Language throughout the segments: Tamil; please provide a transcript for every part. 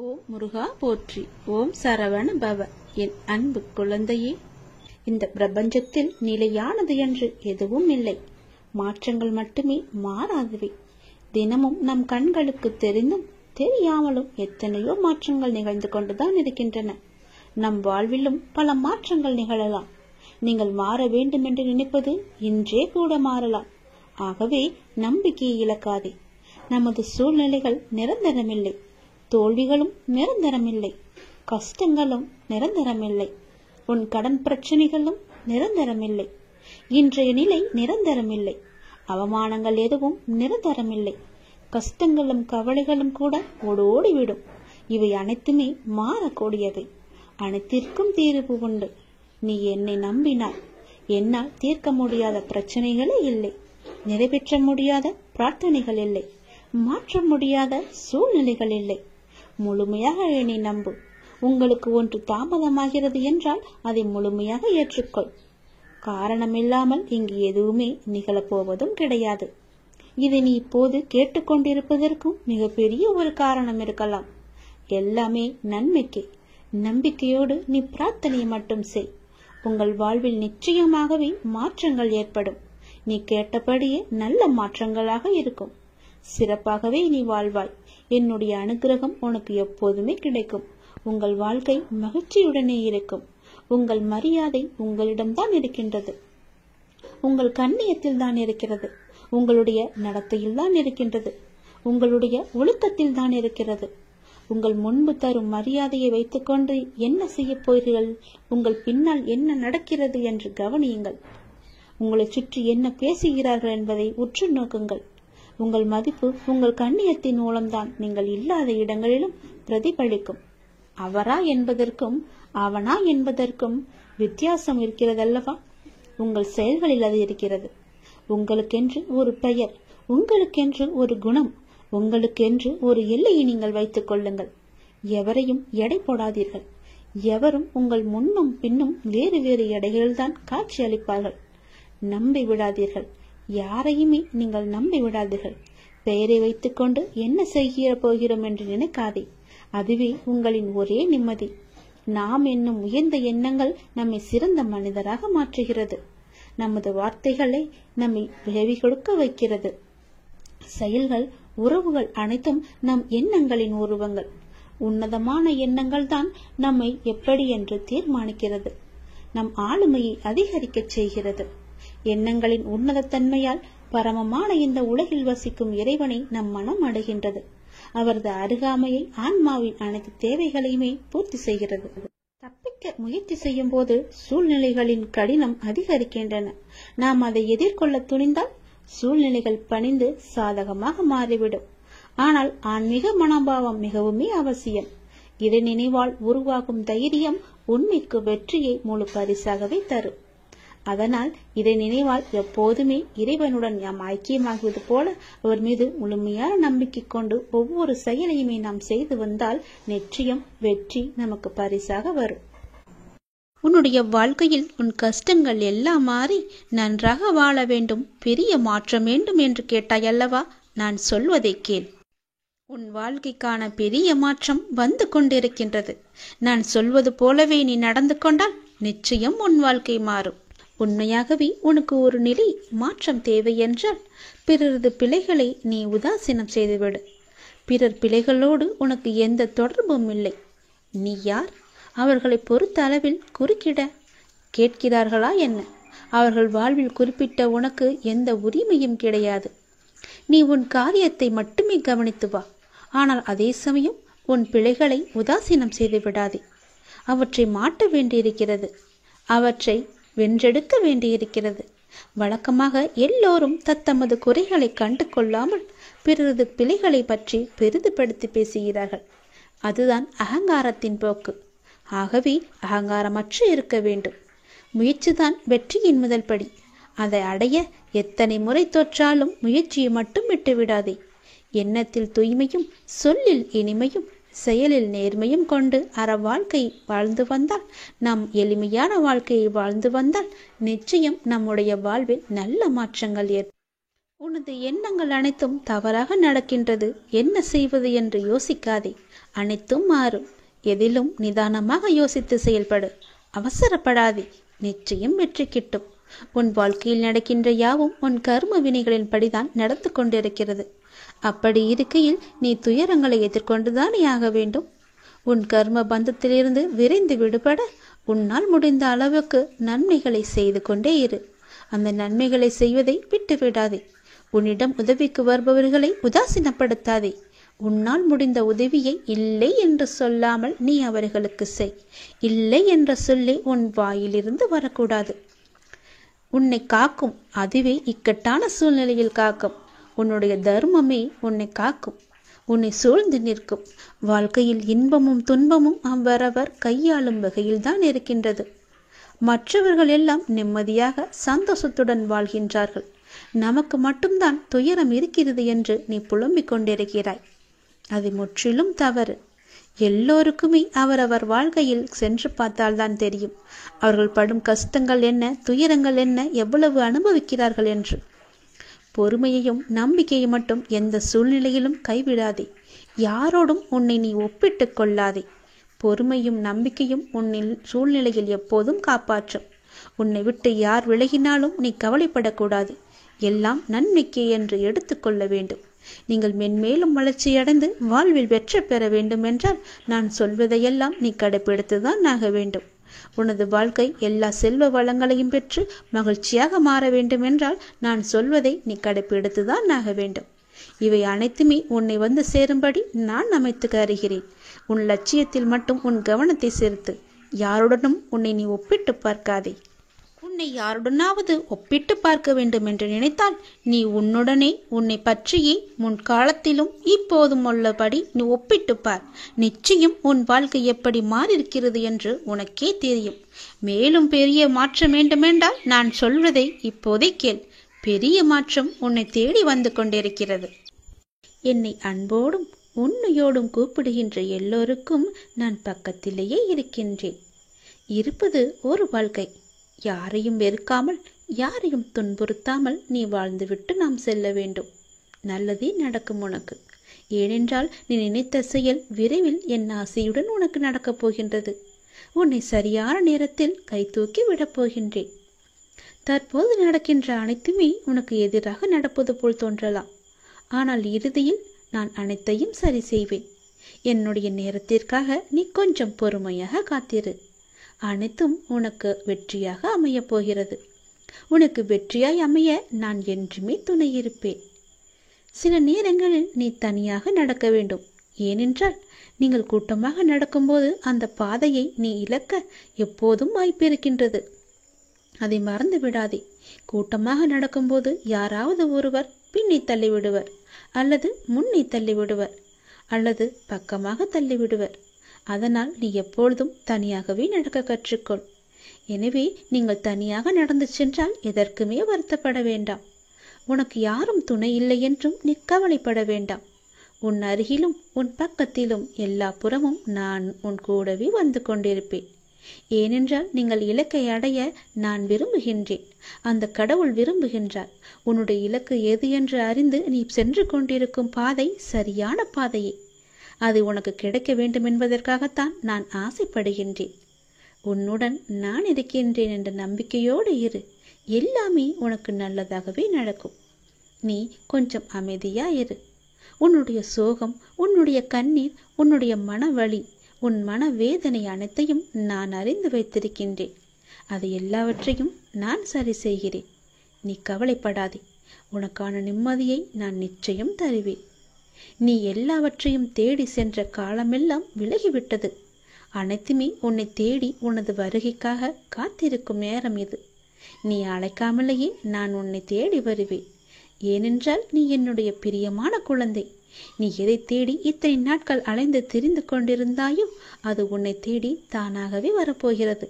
ஓம் முருகா போற்றி. ஓம் சரவண பவ. என் அன்பு குழந்தையே, இந்த பிரபஞ்சத்தில் நிலையானது என்று எதுவும் இல்லை. மாற்றங்கள் மட்டுமே மாறாதவை. தினமும் நம் கண்களுக்கு தெரிந்தும் தெரியாமலும் எத்தனையோ மாற்றங்கள் நிகழ்ந்து கொண்டுதான் இருக்கின்றன. நம் வாழ்விலும் பல மாற்றங்கள் நிகழலாம். நீங்கள் மாற வேண்டும் என்று நினைப்பது இன்றே கூட மாறலாம். ஆகவே நம்பிக்கையை இழக்காதே. நமது சூழ்நிலைகள் நிரந்தரமில்லை. தோல்விகளும் நிரந்தரமில்லை. கஷ்டங்களும் நிரந்தரமில்லை. உன் கடன் பிரச்சனைகளும் நிரந்தரமில்லை. இன்றைய நிலை நிரந்தரமில்லை. அவமானங்கள் எதுவும் நிரந்தரமில்லை. கஷ்டங்களும் கவலைகளும் கூட ஓடோடிவிடும். இவை அனைத்துமே மாறக்கூடியவை. அனைத்திற்கும் தீர்வு உண்டு. நீ என்னை நம்பினாய். என்னால் தீர்க்க முடியாத பிரச்சனைகளே இல்லை. நிறைவேற்ற முடியாத பிரார்த்தனைகள் இல்லை. மாற்ற முடியாத சூழ்நிலைகள் இல்லை. முழுமையாக என்னை நம்பு. உங்களுக்கு ஒன்று தாமதமாகிறது என்றால் அதை முழுமையாக ஏற்றுக்கொள். காரணமில்லாமல் இங்கு எதுவுமே நிகழப்போவதும் கிடையாது. இதை நீ இப்போது கேட்டுக்கொண்டிருப்பதற்கும் மிகப்பெரிய ஒரு காரணம் இருக்கலாம். எல்லாமே நன்மைக்கு. நம்பிக்கையோடு நீ பிரார்த்தனையை மட்டும் செய். உங்கள் வாழ்வில் நிச்சயமாகவே மாற்றங்கள் ஏற்படும். நீ கேட்டபடியே நல்ல மாற்றங்களாக இருக்கும். சிறப்பாகவே நீ வாழ்வாய். என்னுடைய அனுகிரகம் உனக்கு எப்போதுமே கிடைக்கும். உங்கள் வாழ்க்கை மகிழ்ச்சியுடனே இருக்கும். உங்கள் மரியாதை உங்களிடம்தான் இருக்கின்றது. உங்கள் கண்ணியத்தில் தான் இருக்கிறது. உங்களுடைய நடத்தையில் தான் இருக்கின்றது. உங்களுடைய ஒழுக்கத்தில் தான் இருக்கிறது. உங்கள் முன்பு தரும் மரியாதையை வைத்துக்கொண்டு என்ன செய்ய போகிறீர்கள்? உங்கள் பின்னால் என்ன நடக்கிறது என்று கவனியுங்கள். உங்களை சுற்றி என்ன பேசுகிறார்கள் என்பதை உற்று நோக்குங்கள். உங்கள் மதிப்பு உங்கள் கண்ணியத்தின் மூலம்தான் நீங்கள் இல்லாத இடங்களிலும் பிரதிபலிக்கும். அவரா என்பதற்கும் அவனா என்பதற்கும் வித்தியாசம் இருக்கிறதல்லவா? உங்கள் செயல்களில் அது இருக்கிறது. உங்களுக்கென்று ஒரு பெயர், உங்களுக்கென்று ஒரு குணம், உங்களுக்கென்று ஒரு எல்லையை நீங்கள் வைத்துக் கொள்ளுங்கள். எவரையும் எடை போடாதீர்கள். எவரும் உங்கள் முன்னும் பின்னும் வேறு வேறு எடைகளில்தான் காட்சி அளிப்பார்கள். நம்பி விடாதீர்கள். யாரையுமே நீங்கள் நம்பி விடாதீர்கள். பெயரை வைத்துக்கொண்டு என்ன செய்ய போகிறோம் என்று நினைக்காதே. அதுவே உங்களின் ஒரே நிம்மதி. நாம் என்னும் உயர்ந்த எண்ணங்கள் நம்மை சிறந்த மனிதராக மாற்றுகிறது. நமது வார்த்தைகளை நம்மை விளைவி கொடுக்க வைக்கிறது. செயல்கள், உறவுகள் அனைத்தும் நம் எண்ணங்களின் உருவங்கள். உன்னதமான எண்ணங்கள் தான் நம்மை எப்படி என்று தீர்மானிக்கிறது. நம் ஆளுமையை அதிகரிக்க செய்கிறது. எண்ணங்களின் உன்னதத்தன்மையால் பரமமான இந்த உலகில் வசிக்கும் இறைவனை நம் மனம் அடைகின்றது. அவரது அருகாமையை ஆன்மாவின் அனைத்து தேவைகளையுமே பூர்த்தி செய்கிறது. தப்பிக்க முயற்சி செய்யும் போது சூழ்நிலைகளின் கடினம் அதிகரிக்கின்றன. நாம் அதை எதிர்கொள்ள துணிந்தால் சூழ்நிலைகள் பணிந்து சாதகமாக மாறிவிடும். ஆனால் ஆன்மீக மனோபாவம் மிகவுமே அவசியம். இறை நினைவால் உருவாகும் தைரியம் உண்மைக்கு வெற்றியை முழு பரிசாகவே தரும். அதனால் இதை நினைவால் எப்போதுமே இறைவனுடன் நாம் ஐக்கியமாகுவது போல அவர் மீது முழுமையான நம்பிக்கை கொண்டு ஒவ்வொரு செயலையுமே நாம் செய்து வந்தால் நிச்சயம் வெற்றி நமக்கு பரிசாக வரும். உன்னுடைய வாழ்க்கையில் உன் கஷ்டங்கள் எல்லாம் மாறி நன்றாக வாழ வேண்டும், பெரிய மாற்றம் வேண்டும் என்று கேட்டாய் அல்லவா? நான் சொல்வதை கேள். உன் வாழ்க்கைக்கான பெரிய மாற்றம் வந்து கொண்டிருக்கின்றது. நான் சொல்வது போலவே நீ நடந்து கொண்டால் நிச்சயம் உன் வாழ்க்கை மாறும். உண்மையாகவே உனக்கு ஒரு நிலை மாற்றம் தேவை என்றால் பிறரது பிழைகளை நீ உதாசீனம் செய்துவிடு. பிறர் பிழைகளோடு உனக்கு எந்த தொடர்பும் இல்லை. நீ யார்? அவர்களை பொறுத்த அளவில் குறுக்கிட கேட்கிறார்களா என்ன? அவர்கள் வாழ்வில் குறிப்பிட்ட உனக்கு எந்த உரிமையும் கிடையாது. நீ உன் காரியத்தை மட்டுமே கவனித்து வா. ஆனால் அதே சமயம் உன் பிழைகளை உதாசீனம் செய்து விடாதே. அவற்றை மாற்ற வேண்டியிருக்கிறது. அவற்றை வென்றெடுக்க வேண்டியிருக்கிறது. வழக்கமாக எல்லோரும் தத்தமது குறைகளை கண்டு கொள்ளாமல் பிறரது பிழைகளை பற்றி பெரிதுபடுத்தி பேசுகிறார்கள். அதுதான் அகங்காரத்தின் போக்கு. ஆகவே அகங்காரமற்று இருக்க வேண்டும். முயற்சிதான் வெற்றியின் முதல் படி. அதை அடைய எத்தனை முறை தோற்றாலும் முயற்சியை மட்டும் விட்டுவிடாதே. எண்ணத்தில் தூய்மையும், சொல்லில் இனிமையும், செயலில் நேர்மையும் கொண்டு அற வாழ்க்கை வாழ்ந்து வந்தால், நாம் எளிமையான வாழ்க்கையை வாழ்ந்து வந்தால் நிச்சயம் நம்முடைய வாழ்வில் நல்ல மாற்றங்கள் ஏற்படும். உனது எண்ணங்கள் அனைத்தும் தவறாக நடக்கின்றது, என்ன செய்வது என்று யோசிக்காதே. அனைத்தும் மாறும். எதிலும் நிதானமாக யோசித்து செயல்படு. அவசரப்படாதே. நிச்சயம் வெற்றி கிட்டும். உன் வாழ்க்கையில் நடக்கின்ற யாவும் உன் கர்ம வினைகளின் படிதான் நடந்து கொண்டிருக்கிறது. அப்படி இருக்கையில் நீ துயரங்களை எதிர்கொண்டுதானே ஆக வேண்டும். உன் கர்ம பந்தத்திலிருந்து விரைந்து விடுபட உன்னால் முடிந்த அளவுக்கு நன்மைகளை செய்து கொண்டே இரு. அந்த நன்மைகளை செய்வதை விட்டு விடாதே. உன்னிடம் உதவிக்கு வருபவர்களை உதாசீனப்படுத்தாதே. உன்னால் முடிந்த உதவியை இல்லை என்று சொல்லாமல் நீ அவர்களுக்கு செய். இல்லை என்ற சொல்லே உன் வாயிலிருந்து வரக்கூடாது. உன்னை காக்கும், அதுவே இக்கட்டான சூழ்நிலையில் காக்கும். உன்னுடைய தர்மமே உன்னை காக்கும், உன்னை சூழ்ந்து நிற்கும். வாழ்க்கையில் இன்பமும் துன்பமும் அவரவர் கையாளும் வகையில்தான் இருக்கின்றது. மற்றவர்கள் எல்லாம் நிம்மதியாக சந்தோஷத்துடன் வாழ்கின்றார்கள். நமக்கு மட்டும்தான் துயரம் இருக்கிறது என்று நீ புலம்பிக் கொண்டிருக்கிறாய். அது முற்றிலும் தவறு. எல்லோருக்குமே அவரவர் வாழ்க்கையில் சென்று பார்த்தால்தான் தெரியும் அவர்கள் படும் கஷ்டங்கள் என்ன, துயரங்கள் என்ன, எவ்வளவு அனுபவிக்கிறார்கள் என்று. பொறுமையையும் நம்பிக்கையை மட்டும் எந்த சூழ்நிலையிலும் கைவிடாதே. யாரோடும் உன்னை நீ ஒப்பிட்டு கொள்ளாதே. பொறுமையும் நம்பிக்கையும் உன்னில் சூழ்நிலையில் எப்போதும் காப்பாற்றும். உன்னை விட்டு யார் விலகினாலும் நீ கவலைப்படக்கூடாது. எல்லாம் நன்மைக்கே என்று எடுத்துக்கொள்ள வேண்டும். நீங்கள் மென்மேலும் வளர்ச்சியடைந்து வாழ்வில் வெற்றி பெற வேண்டும் என்றால் நான் சொல்வதையெல்லாம் நீ கடைபிடித்துதான் ஆக வேண்டும். உனது வாழ்க்கை எல்லா செல்வ வளங்களையும் பெற்று மகிழ்ச்சியாக மாற வேண்டும் என்றால் நான் சொல்வதை நீ கடைபிடித்துதான் ஆக வேண்டும். இவை அனைத்துமே உன்னை வந்து சேரும்படி நான் அமைத்து தருகிறேன். உன் லட்சியத்தில் மட்டும் உன் கவனத்தை செலுத்து. யாருடனும் உன்னை நீ ஒப்பிட்டு பார்க்காதே. உன்னை யாருடனாவது ஒப்பிட்டு பார்க்க வேண்டும் என்று நினைத்தால் நீ உன்னுடனே உன்னை பற்றியே முன்காலத்திலும் இப்போதும் உள்ளபடி நீ ஒப்பிட்டு பார். நிச்சயம் உன் வாழ்க்கை எப்படி மாறியிருக்கிறது என்று உனக்கே தெரியும். மேலும் பெரிய மாற்றம் வேண்டுமென்றால் நான் சொல்வதை இப்போதே கேள். பெரிய மாற்றம் உன்னை தேடி வந்து கொண்டிருக்கிறது. என்னை அன்போடும் உன்னையோடும் கூப்பிடுகின்ற எல்லோருக்கும் நான் பக்கத்திலேயே இருக்கின்றேன். இருப்பது ஒரு வாழ்க்கை. யாரையும் வெறுக்காமல் யாரையும் துன்புறுத்தாமல் நீ வாழ்ந்துவிட்டு நாம் செல்ல வேண்டும். நல்லதே நடக்கும் உனக்கு. ஏனென்றால் நீ நினைத்த செயல் விரைவில் என் ஆசையுடன் உனக்கு நடக்கப் போகின்றது. உன்னை சரியான நேரத்தில் கை தூக்கி விடப் போகின்றேன். தற்போது நடக்கின்ற அனைத்துமே உனக்கு எதிராக நடப்பது போல் தோன்றலாம். ஆனால் இறுதியில் நான் அனைத்தையும் சரி செய்வேன். என்னுடைய நேரத்திற்காக நீ கொஞ்சம் பொறுமையாக காத்திரு. அனைத்தும் உனக்கு வெற்றியாக அமையப் போகிறது. உனக்கு வெற்றியாய் அமைய நான் என்றுமே துணை இருப்பேன். சில நேரங்களில் நீ தனியாக நடக்க வேண்டும். ஏனென்றால் நீங்கள் கூட்டமாக நடக்கும்போது அந்த பாதையை நீ இழக்க எப்போதும் வாய்ப்பு இருக்கின்றது. அதை மறந்து விடாதே. கூட்டமாக நடக்கும்போது யாராவது ஒருவர் பின்னே தள்ளிவிடுவர், அல்லது முன்னே தள்ளிவிடுவர், அல்லது பக்கமாக தள்ளிவிடுவர். அதனால் நீ எப்பொழுதும் தனியாகவே நடக்க கற்றுக்கொள். எனவே நீங்கள் தனியாக நடந்து சென்றால் எதற்குமே வருத்தப்பட வேண்டாம். உனக்கு யாரும் துணை இல்லை என்றும் நீ கவலைப்பட வேண்டாம். உன் அருகிலும் உன் பக்கத்திலும் எல்லா புறமும் நான் உன் கூடவே வந்து கொண்டிருப்பேன். ஏனென்றால் நீங்கள் இலக்கை அடைய நான் விரும்புகின்றேன். அந்த கடவுள் விரும்புகின்றார். உன்னுடைய இலக்கு எது என்று அறிந்து நீ சென்று கொண்டிருக்கும் பாதை சரியான பாதையே. அது உனக்கு கிடைக்க வேண்டும் என்பதற்காகத்தான் நான் ஆசைப்படுகின்றேன். உன்னுடன் நான் இருக்கின்றேன் என்ற நம்பிக்கையோடு இரு. எல்லாமே உனக்கு நல்லதாகவே நடக்கும். நீ கொஞ்சம் அமைதியா இரு. உன்னுடைய சோகம், உன்னுடைய கண்ணீர், உன்னுடைய மனவலி, உன் மனவேதனை அனைத்தையும் நான் அறிந்து வைத்திருக்கின்றேன். அது எல்லாவற்றையும் நான் சரி செய்கிறேன். நீ கவலைப்படாதே. உனக்கான நிம்மதியை நான் நிச்சயம் தருவேன். நீ எல்லாவற்றையும் தேடி சென்ற காலமெல்லாம் விலகிவிட்டது. அனைத்துமே உன்னை தேடி உனது வருகைக்காக காத்திருக்கும் நேரம் இது. நீ அழைக்காமலேயே நான் உன்னை தேடி வருவேன். ஏனென்றால் நீ என்னுடைய பிரியமான குழந்தை. நீ எதை தேடி இத்தனை நாட்கள் அலைந்து திரிந்து கொண்டிருந்தாயோ அது உன்னை தேடி தானாகவே வரப்போகிறது.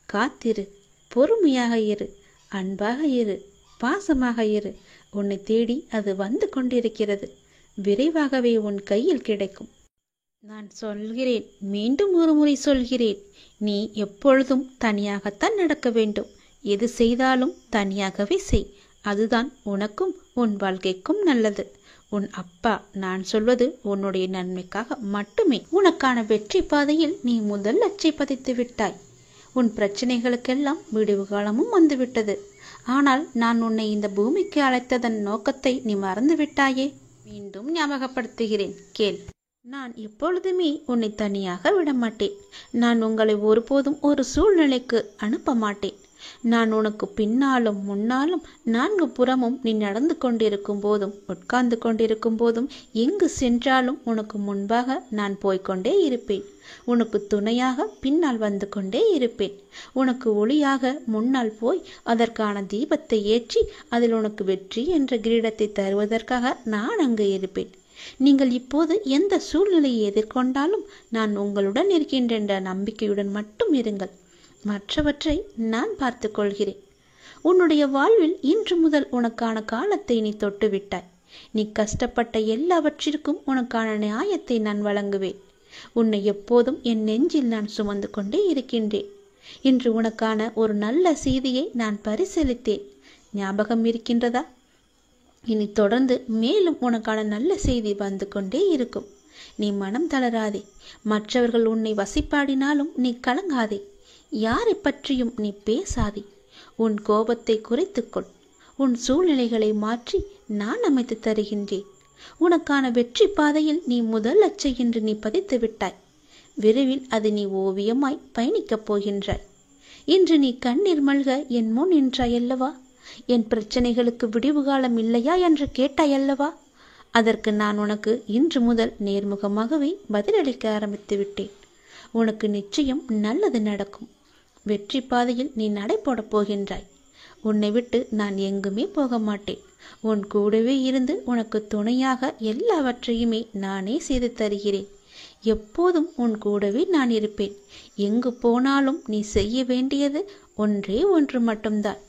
காத்திரு, பொறுமையாக இரு, அன்பாக இரு, பாசமாக இரு. உன்னை தேடி அது வந்து கொண்டிருக்கிறது. விரைவாகவே உன் கையில் கிடைக்கும். நான் சொல்கிறேன், மீண்டும் ஒரு முறை சொல்கிறேன், நீ எப்பொழுதும் தனியாகத்தான் நடக்க வேண்டும். எது செய்தாலும் தனியாகவே செய். அதுதான் உனக்கும் உன் வாழ்க்கைக்கும் நல்லது. உன் அப்பா நான் சொல்வது உன்னுடைய நன்மைக்காக மட்டுமே. உனக்கான வெற்றி பாதையில் நீ முதல் அச்சை பதித்து விட்டாய். உன் பிரச்சனைகளுக்கெல்லாம் விடிவு காலமும் வந்துவிட்டது. ஆனால் நான் உன்னை இந்த பூமிக்கு அழைத்ததன் நோக்கத்தை நீ மறந்து விட்டாயே. மீண்டும் ஞாபகப்படுத்துகிறேன், கேள். நான் எப்பொழுதுமே உன்னை தனியாக விடமாட்டேன். நான் உங்களை ஒருபோதும் ஒரு சூழ்நிலைக்கு அனுப்ப மாட்டேன். நான் உனக்கு பின்னாலும் முன்னாலும் நான்கு புறமும் நீ நடந்து கொண்டிருக்கும் போதும் உட்கார்ந்து கொண்டிருக்கும் போதும் எங்கு சென்றாலும் உனக்கு முன்பாக நான் போய்கொண்டே இருப்பேன். உனக்கு துணையாக பின்னால் வந்து கொண்டே இருப்பேன். உனக்கு ஒளியாக முன்னால் போய் அதற்கான தீபத்தை ஏற்றி அதில் உனக்கு வெற்றி என்ற கிரீடத்தை தருவதற்காக நான் அங்கு இருப்பேன். நீங்கள் இப்போது எந்த சூழ்நிலையை எதிர்கொண்டாலும் நான் உங்களுடன் இருக்கின்ற என்ற நம்பிக்கையுடன் மட்டும் இருங்கள். மற்றவற்றை நான் பார்த்து கொள்கிறேன். உன்னுடைய வாழ்வில் இன்று முதல் உனக்கான காலத்தை நீ தொட்டுவிட்டாய். நீ கஷ்டப்பட்ட எல்லாவற்றிற்கும் உனக்கான நியாயத்தை நான் வழங்குவேன். உன்னை எப்போதும் என் நெஞ்சில் நான் சுமந்து கொண்டே இருக்கின்றேன். இன்று உனக்கான ஒரு நல்ல செய்தியை நான் பரிசீலித்தேன். ஞாபகம் இருக்கின்றதா? இனி தொடர்ந்து மேலும் உனக்கான நல்ல செய்தி வந்து கொண்டே இருக்கும். நீ மனம் தளராதே. மற்றவர்கள் உன்னை வசிப்பாடினாலும் நீ கலங்காதே. யாரை பற்றியும் நீ பேசாதே. உன் கோபத்தை குறைத்துக்கொள். உன் சூழ்நிலைகளை மாற்றி நான் அமைத்து தருகின்றேன். உனக்கான வெற்றி பாதையில் நீ முதல் அச்சை என்று நீ பதித்து விட்டாய். விரைவில் அது நீ ஓவியமாய் பயணிக்கப் போகின்றாய். இன்று நீ கண்ணீர் மல்க என் முன் நின்றாயல்லவா? என் பிரச்சனைகளுக்கு விடிவு காலம் இல்லையா என்று கேட்டாயல்லவா? அதற்கு நான் உனக்கு இன்று முதல் நேர்முகமாகவே பதிலளிக்க ஆரம்பித்து விட்டேன். உனக்கு நிச்சயம் நல்லது நடக்கும். வெற்றி பாதையில் நீ நடைபோடப் போகின்றாய். உன்னை விட்டு நான் எங்குமே போக மாட்டேன். உன் கூடவே இருந்து உனக்கு துணையாக எல்லாவற்றையுமே நானே செய்து தருகிறேன். எப்போதும் உன் கூடவே நான் இருப்பேன். எங்கு போனாலும் நீ செய்ய வேண்டியது ஒன்றே ஒன்று மட்டும்தான்.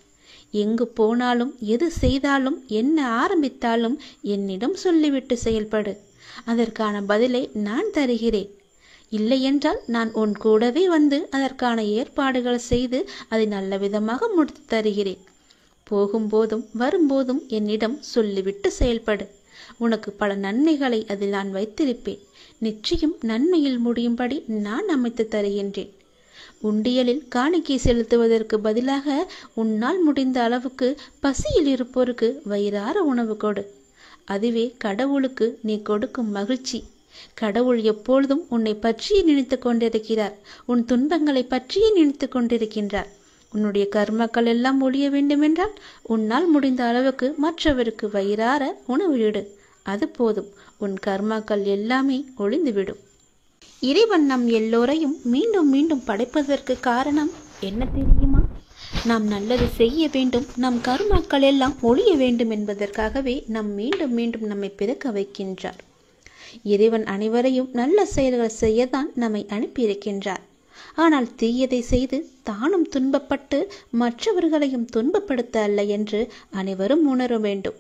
எங்கு போனாலும் எது செய்தாலும் என்ன ஆரம்பித்தாலும் என்னிடம் சொல்லிவிட்டு செயல்படு. அதற்கான பதிலை நான் தருகிறேன். இல்லையென்றால் நான் உன் கூடவே வந்து அதற்கான ஏற்பாடுகள் செய்து அதை நல்ல விதமாக முடித்து தருகிறேன். போகும்போதும் வரும்போதும் என்னிடம் சொல்லிவிட்டு செயல்படு. உனக்கு பல நன்மைகளை அதில் நான் வைத்திருப்பேன். நிச்சயம் நன்மையில் முடியும்படி நான் அமைத்து தருகின்றேன். உண்டியலில் காணிக்கை செலுத்துவதற்கு பதிலாக உன்னால் முடிந்த அளவுக்கு பசியில் இருப்போருக்கு வயிறார உணவு கொடு. அதுவே கடவுளுக்கு நீ கொடுக்கும் மகிழ்ச்சி. கடவுள் எப்பொழுதும் உன்னை பற்றியே நினைத்து கொண்டிருக்கிறார். உன் துன்பங்களை பற்றியே நினைத்து கொண்டிருக்கின்றார். உன்னுடைய கர்மக்கள் எல்லாம் ஒழிய வேண்டுமென்றால் உன்னால் முடிந்த அளவுக்கு மற்றவருக்கு வயிறார உணவு இடு. அது போதும். உன் கர்மாக்கள் எல்லாமே ஒளிந்துவிடும். இறைவன் நம் எல்லோரையும் மீண்டும் மீண்டும் படைப்பதற்கு காரணம் என்ன தெரியுமா? நாம் நல்லது செய்ய வேண்டும், நம் கர்மாக்கள் எல்லாம் ஒழிய வேண்டும் என்பதற்காகவே நாம் மீண்டும் மீண்டும் நம்மை பிறக்க வைக்கின்றார். இறைவன் அனைவரையும் நல்ல செயல்கள் செய்யத்தான் நம்மை அனுப்பியிருக்கின்றார். ஆனால் தீயதை செய்து தானும் துன்பப்பட்டு மற்றவர்களையும் துன்பப்படுத்த அல்ல என்று அனைவரும் உணர வேண்டும்.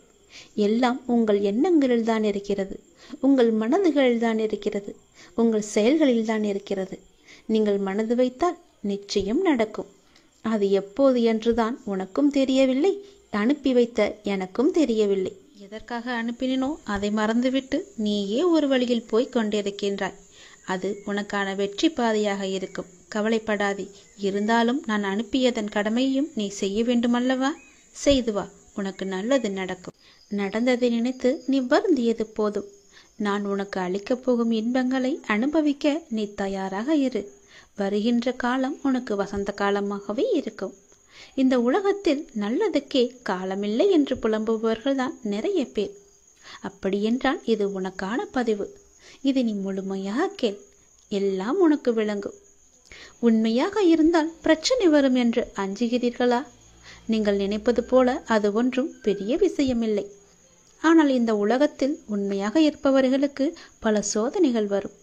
எல்லாம் உங்கள் எண்ணங்களில் தான் இருக்கிறது. உங்கள் மனதுகளில் தான் இருக்கிறது. உங்கள் செயல்களில் தான் இருக்கிறது. நீங்கள் மனது வைத்தால் நிச்சயம் நடக்கும். அது எப்போது என்றுதான் உனக்கும் தெரியவில்லை, அனுப்பி வைத்த எனக்கும் தெரியவில்லை. எதற்காக அனுப்பினோ அதை மறந்துவிட்டு நீயே ஒரு வழியில் போய்க் கொண்டிருக்கின்றாய். அது உனக்கான வெற்றி பாதையாக இருக்கும். கவலைப்படாதே. இருந்தாலும் நான் அனுப்பியதன் கடமையும் நீ செய்ய வேண்டுமல்லவா? செய்து வா. உனக்கு நல்லது நடக்கும். நடந்ததை நினைத்து நீ வருந்தியது போதும். நான் உனக்கு அளிக்கப் போகும் இன்பங்களை அனுபவிக்க நீ தயாராக இரு. வருகின்ற காலம் உனக்கு வசந்த காலமாகவே இருக்கும். இந்த உலகத்தில் நல்லதுக்கே காலமில்லை என்று புலம்புபவர்கள் தான் நிறைய பேர். அப்படியென்றால் இது உனக்கான பதிவு. இதை நீ முழுமையாக கேள். எல்லாம் உனக்கு விளங்கும். உண்மையாக இருந்தால் பிரச்சனை வரும் என்று அஞ்சுகிறீர்களா? நீங்கள் நினைப்பது போல அது ஒன்றும் பெரிய விஷயமில்லை. ஆனால் இந்த உலகத்தில் உண்மையாக இருப்பவர்களுக்கு பல சோதனைகள் வரும்.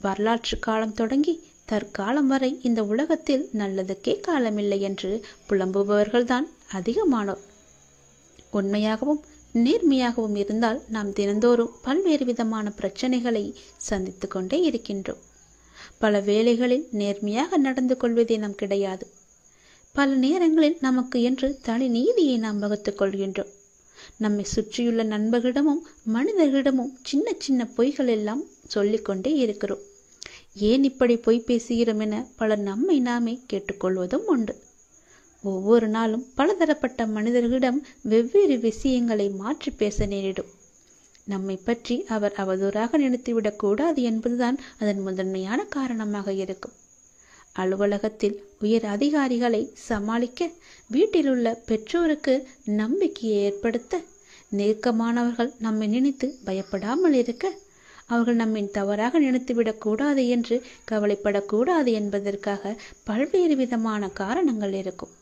வரலாற்று காலம் தொடங்கி தற்காலம் வரை இந்த உலகத்தில் நல்லதுக்கே காலமில்லை என்று புலம்புபவர்கள்தான் அதிகமானோர். உண்மையாகவும் நேர்மையாகவும் இருந்தால் நாம் தினந்தோறும் பல்வேறு விதமான பிரச்சனைகளை சந்தித்து கொண்டே இருக்கின்றோம். பல வேளைகளில் நேர்மையாக நடந்து கொள்வதே நம் கிடையாது. பல நேரங்களில் நமக்கு என்று தனி நீதியை நாம் வகுத்துக் கொள்கின்றோம். நம்மை சுற்றியுள்ள நண்பர்களிடமும் மனிதர்களிடமும் சின்ன சின்ன பொய்கள் எல்லாம் சொல்லிக்கொண்டே இருக்கிறோம். ஏன் இப்படி பொய் பேசுகிறோம் என பலர் நம்மை நாமே கேட்டுக்கொள்வதும் உண்டு. ஒவ்வொரு நாளும் பலதரப்பட்ட மனிதர்களிடம் வெவ்வேறு விஷயங்களை மாற்றி பேச நேரிடும். நம்மை பற்றி அவர் அவதூறாக நினைத்துவிடக் கூடாது என்பதுதான் அதன் முதன்மையான காரணமாக இருக்கும். அலுவலகத்தில் உயர் அதிகாரிகளை சமாளிக்க, வீட்டிலுள்ள பெற்றோருக்கு நம்பிக்கையை ஏற்படுத்த, நெருக்கமானவர்கள் நம்மை நினைத்து பயப்படாமல் இருக்க, அவர்கள் நம்மை தவறாக நினைத்துவிடக் கூடாது என்று கவலைப்படக்கூடாது என்பதற்காக பல்வேறு விதமான காரணங்கள் இருக்கும்.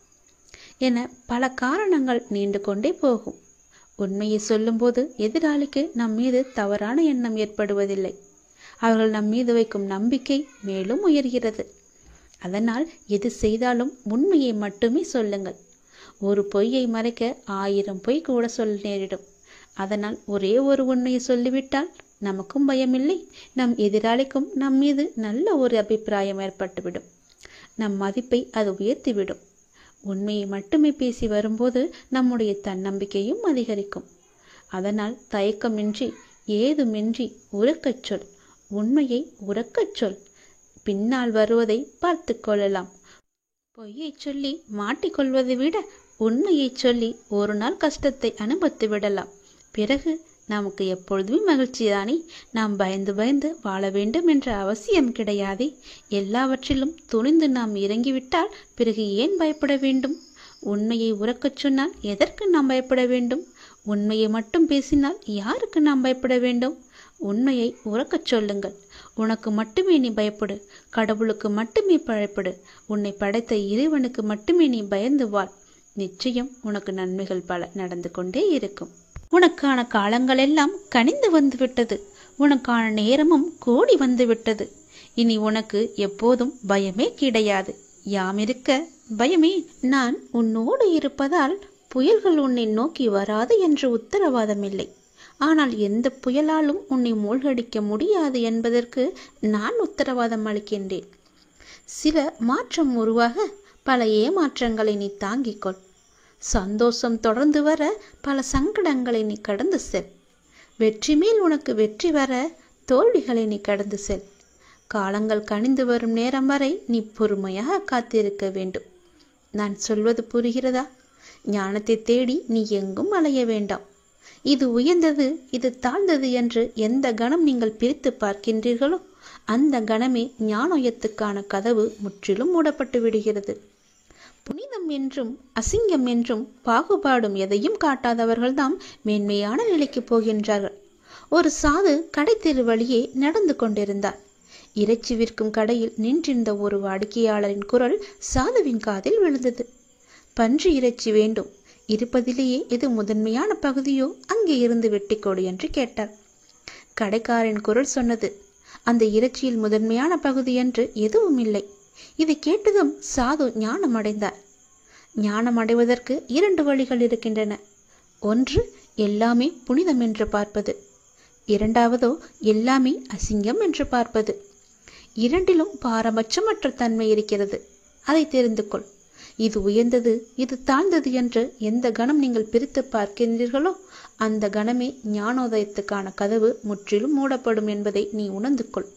என பல காரணங்கள் நீண்டு கொண்டே போகும். உண்மையை சொல்லும்போது எதிராளிக்கு நம் மீது தவறான எண்ணம் ஏற்படுவதில்லை. அவர்கள் நம் மீது வைக்கும் நம்பிக்கை மேலும் உயர்கிறது. அதனால் எது செய்தாலும் உண்மையை மட்டுமே சொல்லுங்கள். ஒரு பொய்யை மறைக்க 1000 பொய் கூட சொல்ல நேரிடும். அதனால் ஒரே ஒரு உண்மையை சொல்லிவிட்டால் நமக்கும் பயமில்லை, நம் எதிராளிக்கும் நம் மீது நல்ல ஒரு அபிப்பிராயம் ஏற்பட்டுவிடும். நம் மதிப்பை அது உயர்த்திவிடும். உண்மையை மட்டுமே பேசி வரும்போது நம்முடைய தன்னம்பிக்கையும் அதிகரிக்கும். அதனால் தயக்கமின்றி, ஏதுமின்றி உரக்கச் சொல். உண்மையை உரக்கச் சொல். பின்னால் வருவதை பார்த்து கொள்ளலாம். பொய்யை சொல்லி மாட்டிக்கொள்வதை விட உண்மையை சொல்லி ஒரு நாள் கஷ்டத்தை அனுபவித்து விடலாம். பிறகு நமக்கு எப்பொழுதுமே மகிழ்ச்சிதானே. நாம் பயந்து பயந்து வாழ வேண்டும் என்ற அவசியம் கிடையாதே. எல்லாவற்றிலும் துணிந்து நாம் இறங்கிவிட்டால் பிறகு ஏன் பயப்பட வேண்டும்? உண்மையை உரக்கச் சொன்னால் எதற்கு நாம் பயப்பட வேண்டும்? உண்மையை மட்டும் பேசினால் யாருக்கு நாம் பயப்பட வேண்டும்? உண்மையை உரக்கச் சொல்லுங்கள். உனக்கு மட்டுமே நீ பயப்படு. கடவுளுக்கு மட்டுமே பயப்படு. உன்னை படைத்த இறைவனுக்கு மட்டுமே நீ பயந்து வாழ். நிச்சயம் உனக்கு நன்மைகள் பல நடந்து கொண்டே இருக்கும். உனக்கான காலங்கள் எல்லாம் கனிந்து வந்துவிட்டது. உனக்கான நேரமும் கூடி வந்துவிட்டது. இனி உனக்கு எப்போதும் பயமே கிடையாது. யாமிருக்க பயமே. நான் உன்னோடு இருப்பதால் புயல்கள் உன்னை நோக்கி வராது என்று உத்தரவாதம் இல்லை. ஆனால் எந்த புயலாலும் உன்னை மூழ்கடிக்க முடியாது என்பதற்கு நான் உத்தரவாதம் அளிக்கின்றேன். சில மாற்றம் உருவாக பல ஏமாற்றங்களை நீ தாங்கிக்கொள். சந்தோஷம் தொடர்ந்து வர பல சங்கடங்களை நீ கடந்து செல். வெற்றி மேல் உனக்கு வெற்றி வர தோல்விகளை நீ கடந்து செல். காலங்கள் கனிந்து வரும் நேரம் வரை நீ பொறுமையாக காத்திருக்க வேண்டும். நான் சொல்வது புரிகிறதா? ஞானத்தை தேடி நீ எங்கும் அலைய வேண்டாம். இது உயர்ந்தது, இது தாழ்ந்தது என்று எந்த கணம் நீங்கள் பிரித்து பார்க்கின்றீர்களோ அந்த கணமே ஞானோயத்துக்கான கதவு முற்றிலும் மூடப்பட்டு விடுகிறது. புனிதம் என்றும் அசிங்கம் என்றும் பாகுபாடும் எதையும் காட்டாதவர்கள்தான் மேன்மையான நிலைக்கு போகின்றார்கள். ஒரு சாது கடை தெரு வழியே நடந்து கொண்டிருந்தார். இறைச்சி விற்கும் கடையில் நின்றிருந்த ஒரு வாடிக்கையாளரின் குரல் சாதுவின் காதில் விழுந்தது. பன்றி இறைச்சி வேண்டும், இருப்பதிலேயே எது முதன்மையான பகுதியோ அங்கே இருந்து வெட்டிக்கொடு என்று கேட்டார். கடைக்காரன் குரல் சொன்னது, அந்த இறைச்சியில் முதன்மையான பகுதி என்று எதுவும் இல்லை. இதை கேட்டதும் சாது ஞானம் அடைந்தார். ஞானம் அடைவதற்கு 2 வழிகள் இருக்கின்றன. ஒன்று, எல்லாமே புனிதம் என்று பார்ப்பது. இரண்டாவதோ எல்லாமே அசிங்கம் என்று பார்ப்பது. இரண்டிலும் பாரபட்சமற்ற தன்மை இருக்கிறது. அதை தெரிந்து கொள். இது உயர்ந்தது, இது தாழ்ந்தது என்று எந்த கணம் நீங்கள் பிரித்து பார்க்கின்றீர்களோ அந்த கணமே ஞானோதயத்துக்கான கதவு முற்றிலும் மூடப்படும் என்பதை நீ உணர்ந்து கொள்.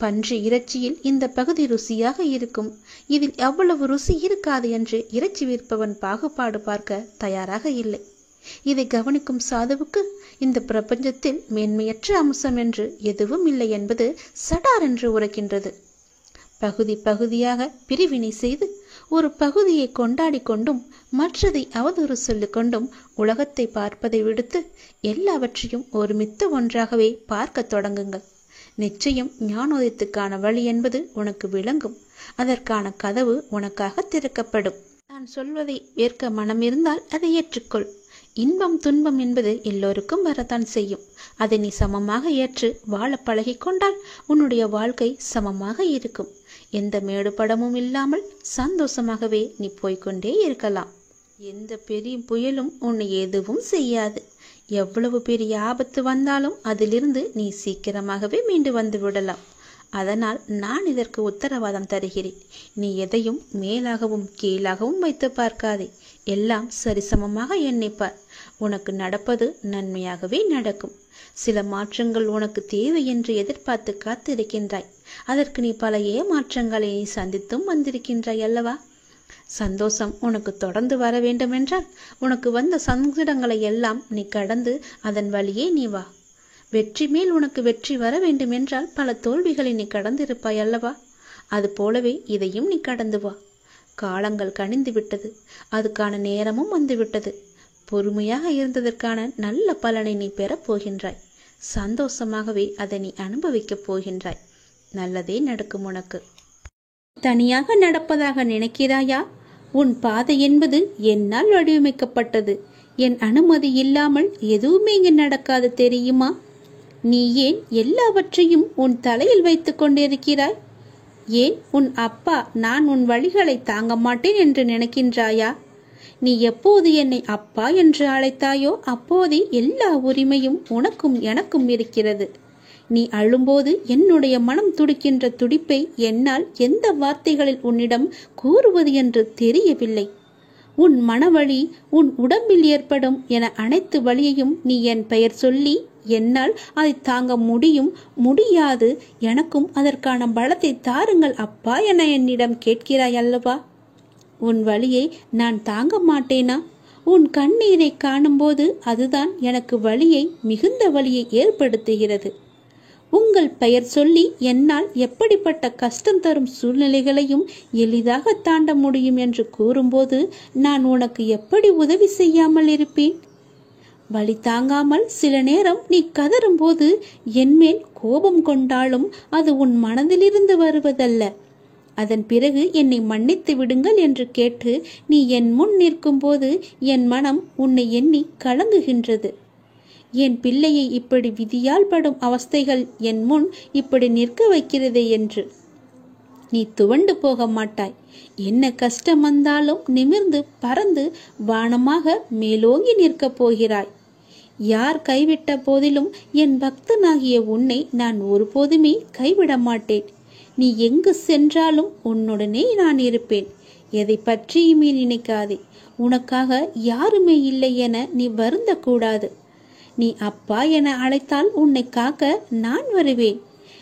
பன்றி இறைச்சியில் இந்த பகுதி ருசியாக இருக்கும், இதில் எவ்வளவு ருசி இருக்காது என்று இறைச்சி விற்பவன் பாகுபாடு பார்க்க தயாராக இல்லை. இதை கவனிக்கும் சாதுவுக்கு இந்த பிரபஞ்சத்தில் மேன்மையற்ற அம்சம் என்று எதுவும் இல்லை என்பது சடார் என்று உரைக்கின்றது. பகுதி பகுதியாக பிரிவினை செய்து ஒரு பகுதியை கொண்டாடி கொண்டும் மற்றதை அவதூறு சொல்லிக் கொண்டும் உலகத்தை பார்ப்பதை விடுத்து எல்லாவற்றையும் ஒருமித்த ஒன்றாகவே பார்க்க தொடங்குங்கள். நிச்சயம் ஞானோதயத்துக்கான வழி என்பது உனக்கு விளங்கும். அதற்கான கதவு உனக்காக திறக்கப்படும். நான் சொல்வதை ஏற்க மனம் இருந்தால் அதை ஏற்றுக்கொள். இன்பம் துன்பம் என்பது எல்லோருக்கும் வரத்தான் செய்யும். அதை நீ சமமாக ஏற்று வாழ பழகிக்கொண்டால் உன்னுடைய வாழ்க்கை சமமாக இருக்கும். எந்த மேடுபடமும் இல்லாமல் சந்தோஷமாகவே நீ போய்கொண்டே இருக்கலாம். எந்த பெரிய புயலும் உன்னை எதுவும் செய்யாது. எவ்வளவு பெரிய ஆபத்து வந்தாலும் அதிலிருந்து நீ சீக்கிரமாகவே மீண்டு வந்து விடலாம். அதனால் நான் இதற்கு உத்தரவாதம் தருகிறேன். நீ எதையும் மேலாகவும் கீழாகவும் வைத்து பார்க்காதே. எல்லாம் சரிசமமாக எண்ணிப்பார். உனக்கு நடப்பது நன்மையாகவே நடக்கும். சில மாற்றங்கள் உனக்கு தேவை என்று எதிர்பார்த்து காத்திருக்கின்றாய். அதற்கு நீ பல ஏமாற்றங்களை நீ சந்தித்தும் வந்திருக்கின்றாய் அல்லவா? சந்தோஷம் உனக்கு தொடர்ந்து வர வேண்டுமென்றால் உனக்கு வந்த சங்கடங்களை எல்லாம் நீ கடந்து அதன் வழியே நீ வா. வெற்றி மேல் உனக்கு வெற்றி வர வேண்டுமென்றால் பல தோல்விகளை நீ கடந்திருப்பாய் அல்லவா? அது போலவே இதையும் நீ கடந்து வா. காலங்கள் கனிந்து விட்டது. அதுக்கான நேரமும் வந்துவிட்டது. பொறுமையாக இருந்ததற்கான நல்ல பலனை நீ பெறப் போகின்றாய். சந்தோஷமாகவே அதை நீ அனுபவிக்கப் போகின்றாய். நல்லதே நடக்கும் உனக்கு. தனியாக நடப்பதாக நினைக்கிறாயா? உன் பாதை என்பது என்னால் வடிவமைக்கப்பட்டது. என் அனுமதி இல்லாமல் எதுவுமே இங்கு நடக்காது தெரியுமா? நீ ஏன் எல்லாவற்றையும் உன் தலையில் வைத்துக் கொண்டிருக்கிறாய்? ஏன் உன் அப்பா நான் உன் வழிகளை தாங்க மாட்டேன் என்று நினைக்கின்றாயா? நீ எப்போது என்னை அப்பா என்று அழைத்தாயோ அப்போதே எல்லா உரிமையும் உனக்கும் எனக்கும் இருக்கிறது. நீ அழும்போது என்னுடைய மனம் துடிக்கின்ற துடிப்பை என்னால் எந்த வார்த்தைகளில் உன்னிடம் கூறுவது என்று தெரியவில்லை. உன் மனவழி, உன் உடம்பில் ஏற்படும் என அனைத்து வழியையும் நீ என் பெயர் சொல்லி என்னால் அதை தாங்க முடியாது, எனக்கும் அதற்கான பலத்தை தாருங்கள் அப்பா என என்னிடம் கேட்கிறாய் அல்லவா? உன் வழியை நான் தாங்க மாட்டேனா? உன் கண்ணீரை காணும்போது அதுதான் எனக்கு வலியை, மிகுந்த வலியை ஏற்படுத்துகிறது. உங்கள் பெயர் சொல்லி என்னால் எப்படிப்பட்ட கஷ்டம் தரும் சூழ்நிலைகளையும் எளிதாக தாண்ட முடியும் என்று கூறும்போது நான் உனக்கு எப்படி உதவி செய்யாமல் இருப்பேன்? வலி தாங்காமல் சில நேரம் நீ கதறும் போது என்மேல் கோபம் கொண்டாலும் அது உன் மனதிலிருந்து வருவதல்ல. அதன் பிறகு என்னை மன்னித்து விடுங்கள் என்று கேட்டு நீ என் முன் நிற்கும் போது என் மனம் உன்னை எண்ணி கலங்குகின்றது. என் பிள்ளையை இப்படி விதியால் படும் அவஸ்தைகள் என் முன் இப்படி நிற்க வைக்கிறதே என்று. நீ துவண்டு போக மாட்டாய். என்ன கஷ்டம் வந்தாலும் நிமிர்ந்து பறந்து வானமாக மேலோங்கி நிற்கப் போகிறாய். யார் கைவிட்ட போதிலும் என் பக்தனாகிய உன்னை நான் ஒருபோதுமே கைவிட மாட்டேன். நீ எங்கு சென்றாலும் உன்னுடனே நான் இருப்பேன். எதை பற்றியுமே நினைக்காதே. உனக்காக யாருமே இல்லை என நீ வருந்தக்கூடாது. நீ அப்பா என அழைத்தால் உன்னை காக்க நான் வருவேன்.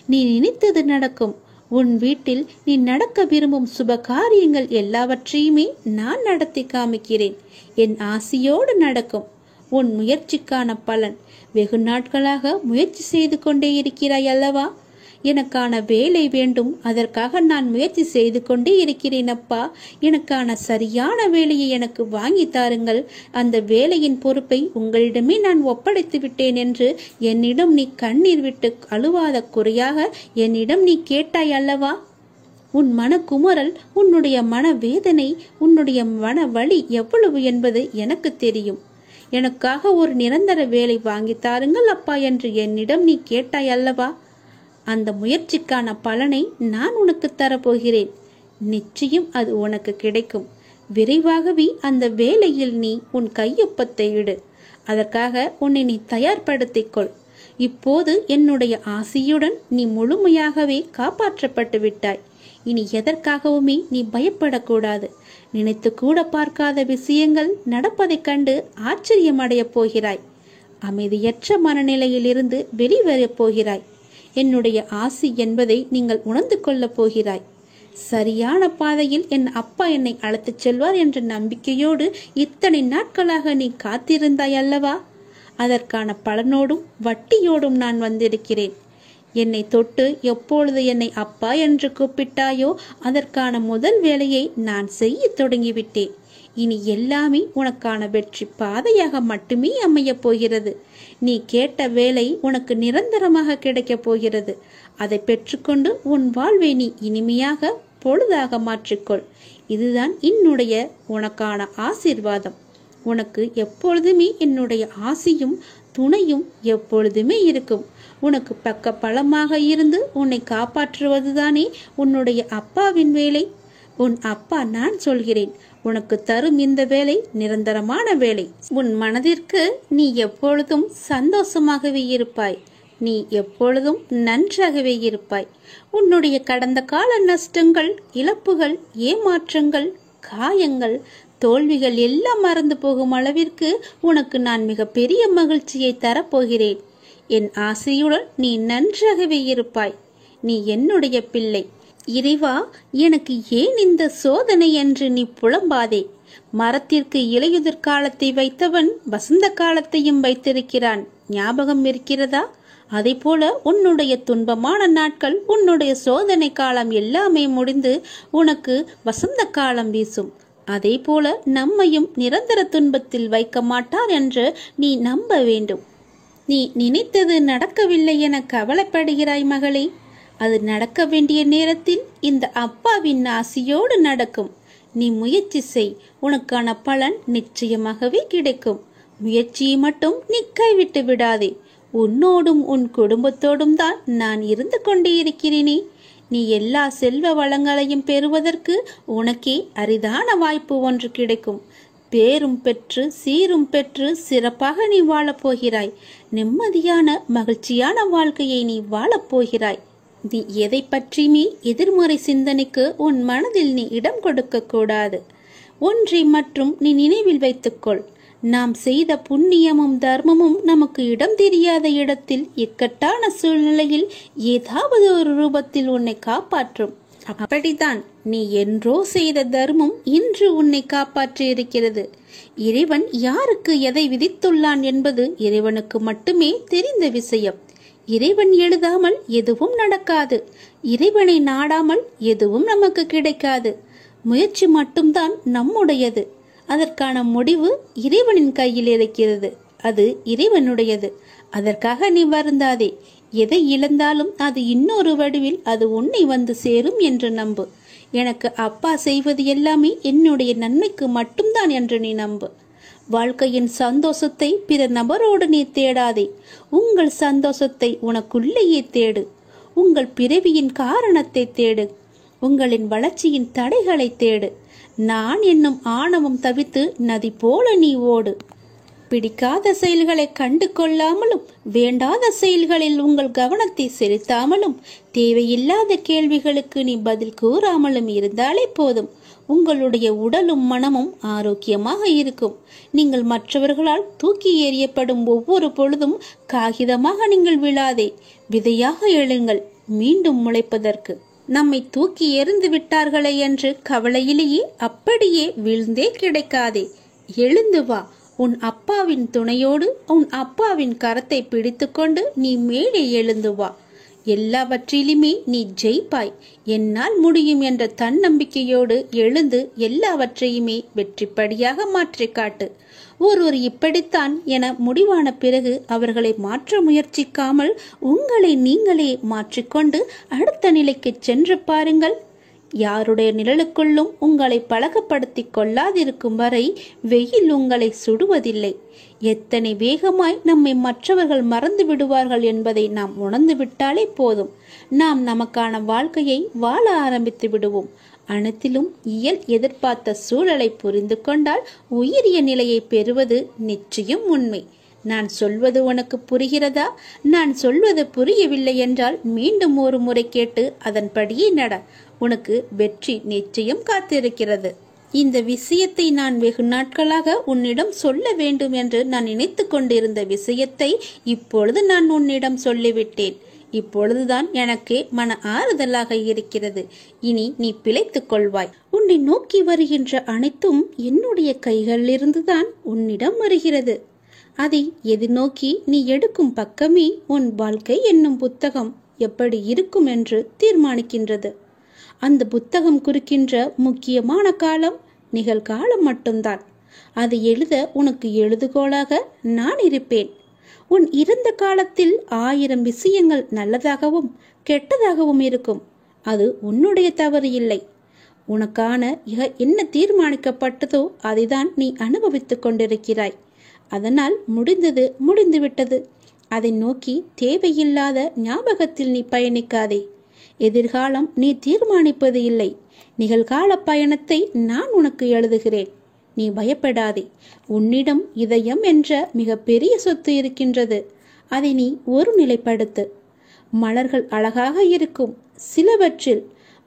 நீ நினைத்தது நடக்கும். உன் வீட்டில் நீ நடக்க விரும்பும் சுப காரியங்கள் எல்லாவற்றையுமே நான் நடத்தி காமிக்கிறேன். என் ஆசையோடு நடக்கும். உன் முயற்சிக்கான பலன். வெகு நாட்களாக முயற்சி செய்து கொண்டே இருக்கிறாய் அல்லவா? எனக்கான வேலை வேண்டும், அதற்காக நான் முயற்சி செய்து கொண்டே இருக்கிறேன் அப்பா. எனக்கான சரியான வேலையை எனக்கு வாங்கி தாருங்கள். அந்த வேலையின் பொறுப்பை உங்களிடமே நான் ஒப்படைத்து விட்டேன் என்று என்னிடம் நீ கண்ணீர் விட்டு அழுவாத குறையாக என்னிடம் நீ கேட்டாய் அல்லவா? உன் மனக்குமுறல், உன்னுடைய மன வேதனை, உன்னுடைய மன வலி எவ்வளவு என்பது எனக்கு தெரியும். எனக்காக ஒரு நிரந்தர வேலை வாங்கி தாருங்கள் அப்பா என்று என்னிடம் நீ கேட்டாய் அல்லவா? அந்த முயற்சிக்கான பலனை நான் உனக்கு தரப்போகிறேன். நிச்சயம் அது உனக்கு கிடைக்கும். விரைவாகவே அந்த வேலையில் நீ உன் கையொப்பத்தை இடு. அதற்காக உன்னை நீ தயார்படுத்திக்கொள். இப்போது என்னுடைய ஆசையுடன் நீ முழுமையாகவே காப்பாற்றப்பட்டு விட்டாய். இனி எதற்காகவுமே நீ பயப்படக்கூடாது. நினைத்து கூட பார்க்காத விஷயங்கள் நடப்பதைக் கண்டு ஆச்சரியமடையப் போகிறாய். அமைதியற்ற மனநிலையிலிருந்து வெளிவரப் போகிறாய். என்னுடைய ஆசி என்பதை நீங்கள் உணர்ந்து கொள்ளப் போகிறாய். சரியான பாதையில் என் அப்பா என்னை அழைத்துச் செல்வார் என்ற நம்பிக்கையோடு இத்தனை நாட்களாக நீ காத்திருந்தாய் அல்லவா? அதற்கான பலனோடும் வட்டியோடும் நான் வந்திருக்கிறேன். என்னை தொட்டு எப்பொழுது என்னை அப்பா என்று கூப்பிட்டாயோ அதற்கான முதல் வேலையை நான் செய்ய தொடங்கிவிட்டேன். இனி எல்லாமே உனக்கான வெற்றி பாதையாக மட்டுமே அமையப் போகிறது. நீ கேட்ட வேலை உனக்கு நிரந்தரமாக கிடைக்கப் போகிறது. அதை பெற்றுக்கொண்டு உன் வாழ்வை நீ இனிமையாக பொழுதாக மாற்றிக்கொள். இதுதான் என்னுடைய உனக்கான ஆசீர்வாதம். உனக்கு எப்பொழுதுமே என்னுடைய ஆசியும் துணையும் எப்பொழுதுமே இருக்கும். உனக்கு பக்க பலமாக இருந்து உன்னை காப்பாற்றுவதுதானே உன்னுடைய அப்பாவின் வேலை. உன் அப்பா நான் சொல்கிறேன். உனக்கு தரும் இந்த வேலை நிரந்தரமான வேலை. உன் மனதிற்கு நீ எப்பொழுதும் சந்தோஷமாகவே இருப்பாய். நீ எப்பொழுதும் நன்றாகவே இருப்பாய். உன்னுடைய கடந்த கால நஷ்டங்கள், இழப்புகள், ஏமாற்றங்கள், காயங்கள், தோல்விகள் எல்லாம் மறந்து போகும் அளவிற்கு உனக்கு நான் மிக பெரிய மகிழ்ச்சியை தரப்போகிறேன். என் ஆசையுடன் நீ நன்றாகவே இருப்பாய். நீ என்னுடைய பிள்ளை. இறைவா, எனக்கு ஏன் இந்த சோதனை என்று நீ புலம்பாதே. மரத்திற்கு இலையுதிர் காலத்தை வைத்தவன் வசந்த காலத்தையும் வைத்திருக்கிறான். ஞாபகம் இருக்கிறதா? அதே போல உன்னுடைய துன்பமான நாட்கள், உன்னுடைய சோதனை காலம் எல்லாமே முடிந்து உனக்கு வசந்த காலம் வீசும். அதே போல நம்மையும் நிரந்தர துன்பத்தில் வைக்க மாட்டார் என்று நீ நம்ப வேண்டும். நீ நினைத்தது நடக்கவில்லை என கவலைப்படுகிறாய் மகளே. அது நடக்க வேண்டிய நேரத்தில் இந்த அப்பாவின் ஆசையோடு நடக்கும். நீ முயற்சி செய், உனக்கான பலன் நிச்சயமாகவே கிடைக்கும். முயற்சியை மட்டும் நீ கைவிட்டு விடாதே. உன்னோடும் உன் குடும்பத்தோடும் தான் நான் இருந்து கொண்டே இருக்கிறேனே. நீ எல்லா செல்வ வளங்களையும் பெறுவதற்கு உனக்கே அரிதான வாய்ப்பு ஒன்று கிடைக்கும். பேரும் பெற்று சீரும் பெற்று சிறப்பாக நீ வாழப்போகிறாய். நிம்மதியான மகிழ்ச்சியான வாழ்க்கையை நீ வாழப்போகிறாய். நீ எதை பற்றியுமே எதிர்மறை சிந்தனைக்கு உன் மனதில் நீ இடம் கொடுக்க கூடாது. ஒன்றை மற்றும் நீ நினைவில் வைத்துக்கொள். நாம் செய்த புண்ணியமும் தர்மமும் நமக்கு இடம் தெரியாத இடத்தில், இக்கட்டான சூழ்நிலையில் ஏதாவது ஒரு ரூபத்தில் உன்னை காப்பாற்றும். அப்படித்தான் நீ என்றோ செய்த தர்மம் இன்று உன்னை காப்பாற்றி இருக்கிறது. இறைவன் யாருக்கு எதை விதித்துள்ளான் என்பது இறைவனுக்கு மட்டுமே தெரிந்த விஷயம். இறைவன் எழுதாமல் எதுவும் நடக்காது. இறைவனை நாடாமல் எதுவும் நமக்கு கிடைக்காது. முயற்சி மட்டும்தான் நம்முடையது. அதற்கான முடிவு இறைவனின் கையில் இருக்கிறது. அது இறைவனுடையது. அதற்காக நீ வருந்தாதே. எதை இழந்தாலும் அது இன்னொரு வடிவில் அது உன்னை வந்து சேரும் என்று நம்பு. எனக்கு அப்பா செய்வது எல்லாமே என்னுடைய நன்மைக்கு மட்டும்தான் என்று நீ நம்பு. வாழ்க்கையின் சந்தோஷத்தை பிற நபரோடு நீ தேடாதே. உங்கள் சந்தோஷத்தை உனக்குள்ளேயே தேடு. உங்கள் பிறவியின் காரணத்தை தேடு. உங்களின் வளர்ச்சியின் தடைகளை தேடு. நான் என்னும் ஆணவம் தவித்து நதி போல நீ ஓடு. பிடிக்காத செயல்களை கண்டு கொள்ளாமலும், வேண்டாத செயல்களில் உங்கள் கவனத்தை செலுத்தாமலும், தேவையில்லாத கேள்விகளுக்கு நீ பதில் கூறாமலும் இருந்தாலே போதும். உங்களுடைய உடலும் மனமும் ஆரோக்கியமாக இருக்கும். நீங்கள் மற்றவர்களால் தூக்கி எறியப்படும் ஒவ்வொரு பொழுதும் காகிதமாக நீங்கள் விழாதே. விதையாக எழுங்கள், மீண்டும் முளைப்பதற்கு. நம்மை தூக்கி எறிந்து விட்டார்களே என்று கவலையிலேயே அப்படியே வீழ்ந்தே கிடைக்காதே. எழுந்து வா. உன் அப்பாவின் துணையோடு உன் அப்பாவின் கரத்தை பிடித்துக்கொண்டு நீ மேலே எழுந்து வா. எல்லாவற்றிலுமே நீ ஜெயிப்பாய். என்னால் முடியும் என்ற தன்னம்பிக்கையோடு எழுந்து எல்லாவற்றையுமே வெற்றிப்படியாக மாற்றி காட்டு. ஒருவர் இப்படித்தான் என முடிவான பிறகு அவர்களை மாற்ற முயற்சிக்காமல் உங்களை நீங்களே மாற்றிக்கொண்டு அடுத்த நிலைக்கு சென்று பாருங்கள். யாருடைய நிழலுக்குள்ளும் உங்களை பழக்கப்படுத்தி கொள்ளாதிருக்கும் வரை வெயில் உங்களை சுடுவதில்லை. எத்தனை வேகமாய் நம்மை மற்றவர்கள் மறந்து விடுவார்கள் என்பதை நாம் உணர்ந்து விட்டாலே போதும். நாம் நமக்கான வாழ்க்கையை வாழ ஆரம்பித்து விடுவோம். அனைத்திலும் இயல் எதிர்பார்த்த சூழலை புரிந்து கொண்டால் உயரிய நிலையை பெறுவது நிச்சயம் உண்மை. நான் சொல்வது உனக்கு புரிகிறதா? நான் சொல்வது புரியவில்லை என்றால் மீண்டும் ஒரு முறை கேட்டு அதன்படியே நட. உனக்கு வெற்றி நிச்சயம் காத்திருக்கிறது. இந்த விஷயத்தை நான் வெகு நாட்களாக உன்னிடம் சொல்ல வேண்டும் என்று நான் நினைத்து கொண்டிருந்த விஷயத்தை இப்பொழுது நான் உன்னிடம் சொல்லிவிட்டேன். இப்பொழுதுதான் எனக்கே மன ஆறுதலாக இருக்கிறது. இனி நீ பிழைத்துக் கொள்வாய். உன்னை நோக்கி வருகின்ற அனைத்தும் என்னுடைய கைகளிலிருந்துதான் உன்னிடம் வருகிறது. அதை எதிர்நோக்கி நீ எடுக்கும் பக்கமே உன் வாழ்க்கை என்னும் புத்தகம் எப்படி இருக்கும் என்று தீர்மானிக்கின்றது. அந்த புத்தகம் குறிக்கின்ற முக்கியமான காலம் நிகழ்காலம் மட்டும்தான். அதை எழுத உனக்கு எழுதுகோலாக நான் இருப்பேன். உன் இறந்த காலத்தில் 1000 விஷயங்கள் நல்லதாகவும் கெட்டதாகவும் இருக்கும். அது உன்னுடைய தவறு இல்லை. உனக்கான என்ன தீர்மானிக்கப்பட்டதோ அதைதான் நீ அனுபவித்துக் கொண்டிருக்கிறாய். அதனால் முடிந்தது முடிந்துவிட்டது. அதை நோக்கி தேவையில்லாத ஞாபகத்தில் நீ பயணிக்காதே. எதிர்காலம் நீ தீர்மானிப்பது இல்லை. நிகழ்கால பயணத்தை நான் உனக்கு எழுதுகிறேன். நீ பயப்படாதே. உன்னிடம் இதயம் என்ற மிக பெரிய சொத்து இருக்கின்றது. அதை நீ ஒருநிலைப்படுத்து. மலர்கள் அழகாக இருக்கும், சிலவற்றில்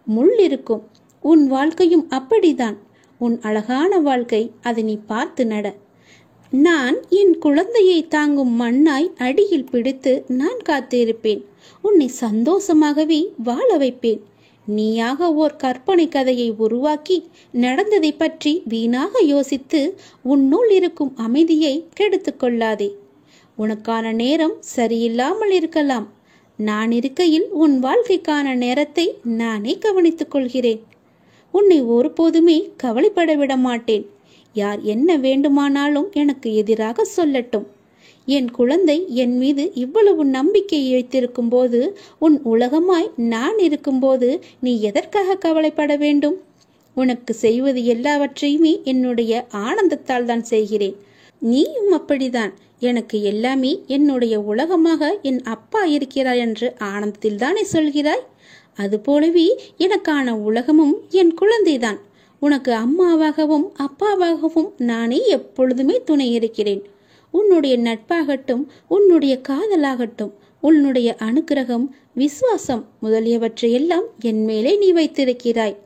முள் இருக்கும். உன் வாழ்க்கையும் அப்படிதான். உன் அழகான வாழ்க்கை, அதை நீ பார்த்து நட. நான் என் குழந்தையை தாங்கும் மண்ணாய் அடியில் பிடித்து நான் காத்திருப்பேன். உன்னை சந்தோஷமாகவே வாழ வைப்பேன். நீயாக ஓர் கற்பனை கதையை உருவாக்கி நடந்ததை பற்றி வீணாக யோசித்து உன்னுள் இருக்கும் அமைதியை கெடுத்து கொள்ளாதே. உனக்கான நேரம் சரியில்லாமல் இருக்கலாம். நான் இருக்கையில் உன் வாழ்க்கைக்கான நேரத்தை நானே கவனித்துக் கொள்கிறேன். உன்னை ஒருபோதுமே கவலைப்பட விட மாட்டேன். யார் என்ன வேண்டுமானாலும் எனக்கு எதிராக சொல்லட்டும். என் குழந்தை என் மீது இவ்வளவு நம்பிக்கை வைத்திருக்கும் போது, உன் உலகமாய் நான் இருக்கும்போது நீ எதற்காக கவலைப்பட வேண்டும்? உனக்கு செய்வது எல்லாவற்றையுமே என்னுடைய ஆனந்தத்தால் தான் செய்கிறேன். நீயும் அப்படிதான். எனக்கு எல்லாமே என்னுடைய உலகமாக என் அப்பா இருக்கிறாய் என்று ஆனந்தத்தில் தானே சொல்கிறாய். அதுபோலவே எனக்கான உலகமும் என் குழந்தைதான். உனக்கு அம்மாவாகவும் அப்பாவாகவும் நானே எப்பொழுதுமே துணை இருக்கிறேன். உன்னுடைய நட்பாகட்டும், உன்னுடைய காதலாகட்டும், உன்னுடைய அனுக்கிரகம், விசுவாசம் முதலியவற்றையெல்லாம் என் மேலே நீ வைத்திருக்கிறாய்.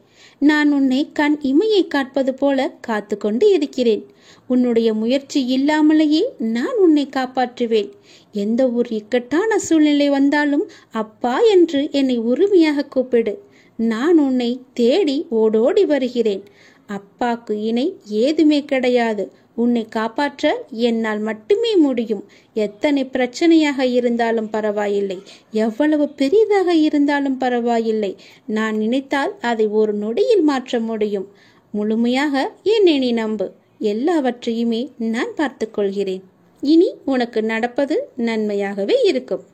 நான் உன்னை கண் இமையை காப்பது போல காத்து கொண்டு இருக்கிறேன். உன்னுடைய முயற்சி இல்லாமலேயே நான் உன்னை காப்பாற்றுவேன். எந்த ஒரு இக்கட்டான சூழ்நிலை வந்தாலும் அப்பா என்று என்னை உரிமையாக கூப்பிடு. நான் உன்னை தேடி ஓடோடி வருகிறேன். அப்பாக்கு இணை ஏதுமே கிடையாது. உன்னை காப்பாற்ற என்னால் மட்டுமே முடியும். எத்தனை பிரச்சனையாக இருந்தாலும் பரவாயில்லை, எவ்வளவு பெரியதாக இருந்தாலும் பரவாயில்லை. நான் நினைத்தால் அதை ஒரு நொடியில் மாற்ற முடியும். முழுமையாக என்னை நீ நம்பு. எல்லாவற்றையுமே நான் பார்த்துக் கொள்கிறேன். இனி உனக்கு நடப்பது நன்மையாகவே இருக்கும்.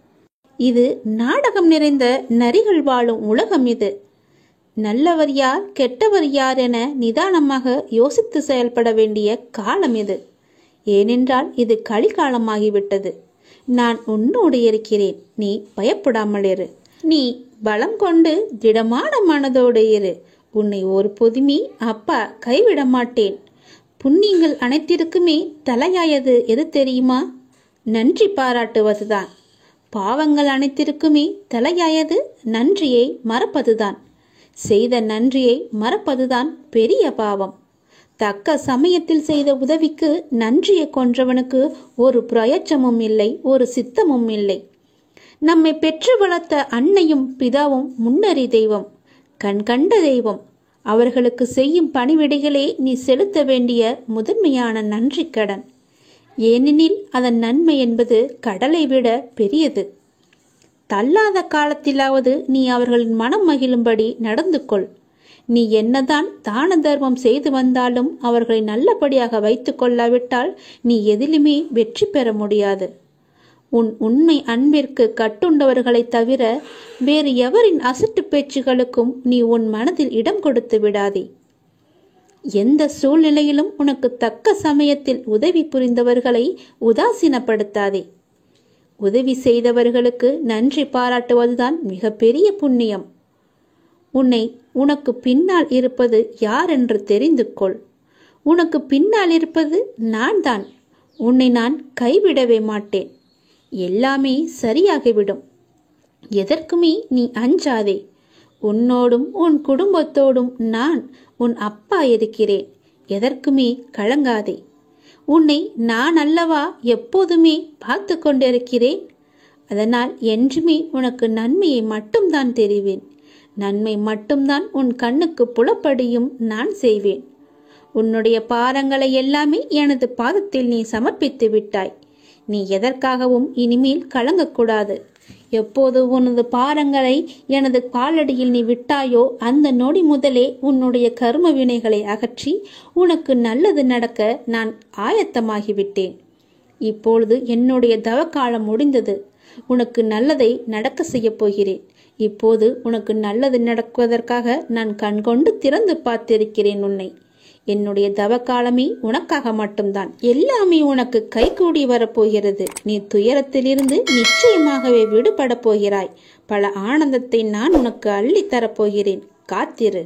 இது நாடகம் நிறைந்த நரிகள் வாழும் உலகம். இது நல்லவர் யார், கெட்டவர் யார் என நிதானமாக யோசித்து செயல்பட வேண்டிய காலம் இது. ஏனென்றால் இது கலிகாலமாகிவிட்டது. நான் உன்னோடு இருக்கிறேன். நீ பயப்படாமல் இரு. நீ பலம் கொண்டு திடமான மனதோடு இரு. உன்னை ஒரு பொதுமி அப்பா கைவிட மாட்டேன். புண்ணியங்கள் அனைத்திற்குமே தலையாயது எது தெரியுமா? நன்றி பாராட்டுவதுதான். பாவங்கள் அனைத்திற்குமே தலையாயது நன்றியை மறப்பதுதான். செய்த நன்றியை மறப்பதுதான் பெரிய பாவம். தக்க சமயத்தில் செய்த உதவிக்கு நன்றியை கொன்றவனுக்கு ஒரு பிரயோஜனமும் இல்லை, ஒரு சித்தமும் இல்லை. நம்மை பெற்று வளர்த்த அன்னையும் பிதாவும் முன்னறி தெய்வம், கண்கண்ட தெய்வம். அவர்களுக்கு செய்யும் பணிவிடைகளே நீ செலுத்த வேண்டிய முதன்மையான நன்றி கடன். ஏனெனில் அதன் நன்மை என்பது கடலை விட பெரியது. தள்ளாத காலத்திலாவது நீ அவர்களின் மனம் மகிழும்படி நடந்து கொள். நீ என்னதான் தான தர்மம் செய்து வந்தாலும் அவர்களை நல்லபடியாக வைத்து கொள்ளாவிட்டால் நீ எதிலுமே வெற்றி பெற முடியாது. உன் உண்மை அன்பிற்கு கட்டுண்டவர்களை தவிர வேறு எவரின் அசட்டு பேச்சுகளுக்கும் நீ உன் மனதில் இடம் கொடுத்து விடாதே. எந்த சூழ்நிலையிலும் உனக்கு தக்க சமயத்தில் உதவி புரிந்தவர்களை உதாசீனப்படுத்தாதே. உதவி செய்தவர்களுக்கு நன்றி பாராட்டுவதுதான் மிகப்பெரிய புண்ணியம். உனக்கு பின்னால் இருப்பது யார் என்று தெரிந்து கொள். உனக்கு பின்னால் இருப்பது நான் தான். உன்னை நான் கைவிடவே மாட்டேன். எல்லாமே சரியாகிவிடும். எதற்குமே நீ அஞ்சாதே. உன்னோடும் உன் குடும்பத்தோடும் நான் உன் அப்பா இருக்கிறேன். எதற்குமே கலங்காதே. உன்னை நான் அல்லவா எப்போதுமே பார்த்து கொண்டிருக்கிறேன். அதனால் என்றுமே உனக்கு நன்மையை மட்டும்தான் தெரிவேன். நன்மை மட்டும்தான் உன் கண்ணுக்கு புலப்படியும் நான் செய்வேன். உன்னுடைய பாரங்களை எல்லாமே எனது பாதத்தில் நீ சமர்ப்பித்து விட்டாய். நீ எதற்காகவும் இனிமேல் கலங்கக்கூடாது. எப்போது உனது பாரங்களை எனது காலடியில் நீ விட்டாயோ அந்த நொடி முதலே உன்னுடைய கர்ம வினைகளை அகற்றி உனக்கு நல்லது நடக்க நான் ஆயத்தமாகிவிட்டேன். இப்பொழுது என்னுடைய தவக்காலம் முடிந்தது. உனக்கு நல்லதை நடக்க செய்ய போகிறேன். இப்போது உனக்கு நல்லது நடக்குவதற்காக நான் கண்கொண்டு திறந்து பார்த்திருக்கிறேன் உன்னை. என்னுடைய தவக்காலமே உனக்காக மட்டும்தான். எல்லாமே உனக்கு கைகூடி வரப்போகிறது. நீ துயரத்திலிருந்து நிச்சயமாகவே விடுபட போகிறாய். பல ஆனந்தத்தை நான் உனக்கு அள்ளித்தரப்போகிறேன். காத்திரு.